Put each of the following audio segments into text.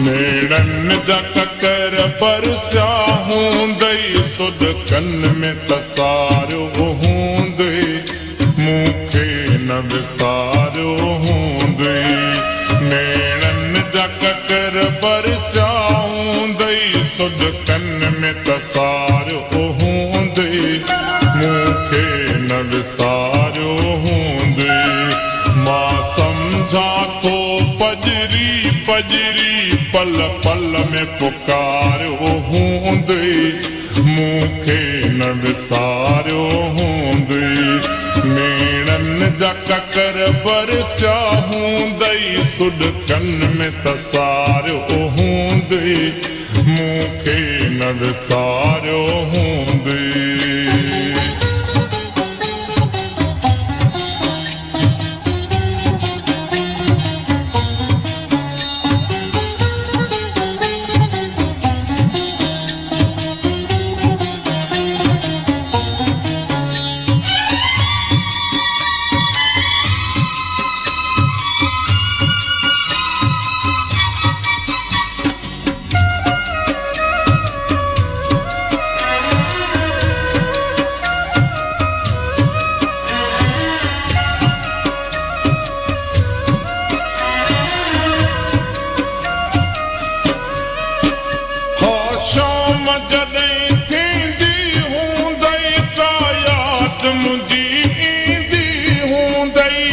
नेड़न जा ककर बरसिया हूंदई सुध कन में तसारियो हूंदई मूंखे न विसारियो हूंदई नेड़न जा ककर बरसिया हूंदई सुध कन में तसारियो हूंदई मूंखे न विसारियो हूंदई मां सम्झा थो पजरी पजरी पल पल में पुकारियो हूंदई मूंखे न विसारियो हूंदई नेड़न जा ककर बरसिया हूंदई सुध कन में तसारियो हूंदई मूंखे न विसारियो हूंदई जॾहिं थींदी हूंदई का याद मुंहिंजी ईंदी हूंदई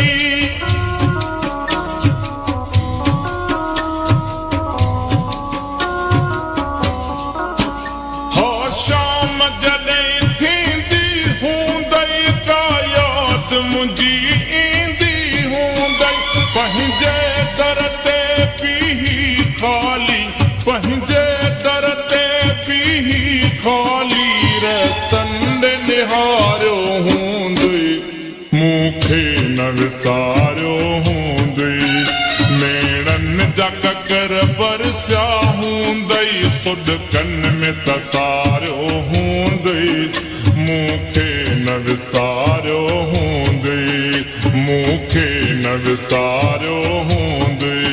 हो शाम जॾहिं थींदी हूंदई का याद मुंहिंजी ईंदी हूंदई पंहिंजे दर ते पीही ख़ाली पंहिंजे दर ते खाली रतन निहारियो हूंदई मूंखे न विसारियो हूंदई नेड़न जा ककर बरसिया हूंदई सुध कन में तसारियो हूंदई मूंखे न विसारियो हूंदई मूंखे न विसारियो हूंदई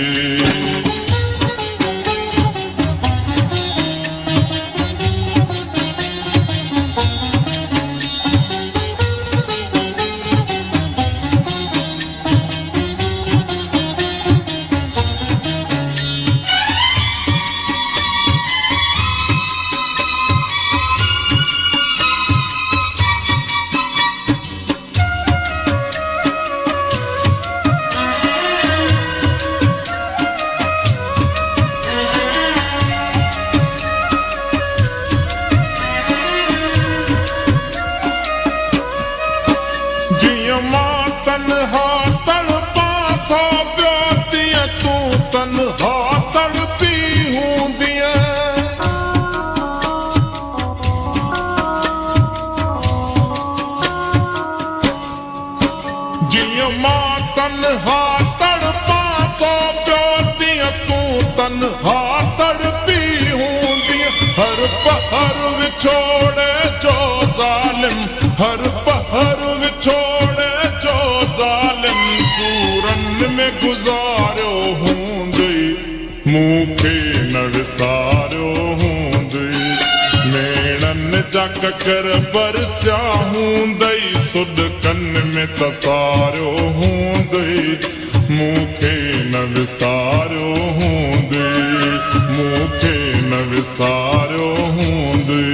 तन्हा तड़पा थो पियो तीअं तूं तन्हा तड़पी हूंदीअ जीअं मां तन्हा तड़पा थो पियो तीअं तूं तन्हा तड़पी हूंदीअ हर पहर विछोड़े जो ज़ालिम हर पहर विछोड़े जो ज़ालिम सूरन में गुज़ारियो हूंदई मूंखे न विसारियो हूंदई नेड़न जा ककर बरसिया हूंदई सुध कन में तसारियो हूंदई मूंखे न विसारियो हूंदई मूंखे न विसारियो हूंदई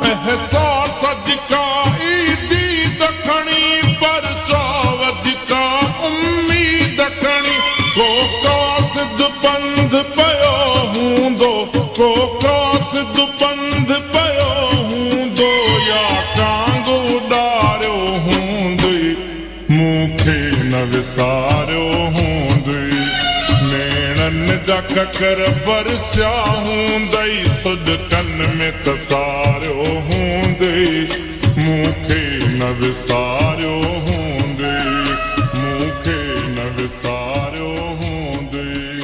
एहसास अजकाई दी दखणी पर चौवधिका उम्मीद खणी को कासिद पंध पयो हूंदो को कासिद पंध पयो हूंदो या टांग उॾारियो हूंदई मूंखे न विसारियो हूंदई नेणनि जा ककर बरसिया हूंदई सुॼकन में तसारियो हूंदई मूंखे न विसारियो हूंदई मूंखे न विसारियो हूंदई।